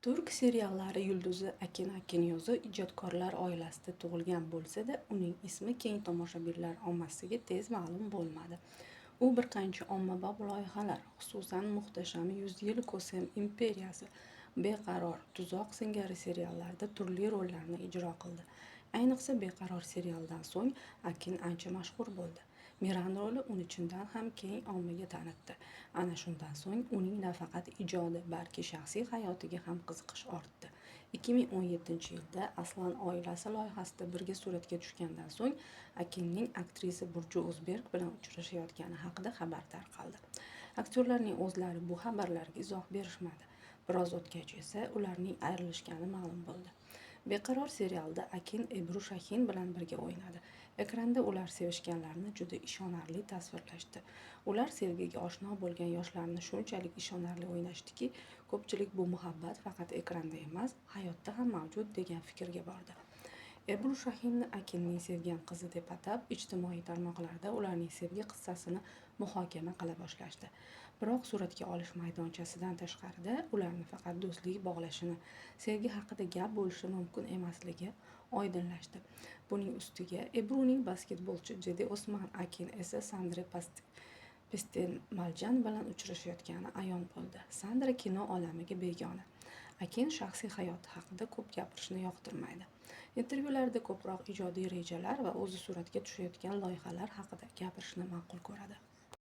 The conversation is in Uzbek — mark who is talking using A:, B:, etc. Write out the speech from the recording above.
A: Turk seriallari yulduzi Akin Akinyozi ijodkorlar oilasida tug'ilgan bo'lsa-da, uning ismi keng tomoshabinlar ommasiga tez ma'lum bo'lmadi. U bir qancha ommabop loyihalar, xususan Muhtasham 100 yil Ko'sem imperiyasi, Beqaror, Tuzoq singari seriallarda turli rollarni ijro qildi. Ayniqsa Beqaror serialidan so'ng Akin ancha mashhur bo'ldi. Miran roli uni chindan ham keng ommaga tanitdi. Ana shundan so'ng uning nafaqat ijodi, balki shaxsiy hayotiga ham qiziqish ortdi. 2017-yilda Aslan oilasi loyihasida birga suratga tushgandan so'ng Akinning aktrisa Burcu O'zberg bilan uchrashayotgani haqida xabar tarqaldi. Aktyorlarning o'zlari bu xabarlarga izoh berishmadi. Biroz o'tgach esa ularning ayrilishgani ma'lum bo'ldi. Beqaror serialida Akin Ebru Shahin bilan birga o'ynadi. Ekranda ular sevishganlarini juda ishonarli tasvirlashdi. Ular sevgiga oshno bo'lgan yoshlarni shunchalik ishonarli o'ynashdiki, ko'pchilik bu muhabbat faqat ekranda emas, hayotda ham mavjud degan fikrga bordi. Ebru Shahinni Akinning sevgan qizi deb atab, ijtimoiy tarmoqlarda ularning sevgi qissasini muhokama qila boshlashdi. Biroq suratga olish maydonchasidan tashqarida ularni faqat do'stlik bog'lashini, sevgi haqida gap bo'lishi mumkin emasligi oydinlashdi. Buning ustiga Ebruning basketbolchi Jide Osman, Akin esa Sandra Pestenmaljan bilan uchrashayotgani ayon bo'ldi. Sandra kino olamiga begona. Akin shaxsiy hayoti haqida ko'p gapirishni yoqtirmaydi. Intervyularda ko'proq ijodiy rejalar va o'zi suratga tushayotgan loyihalar haqida gapirishni ma'qul ko'radi.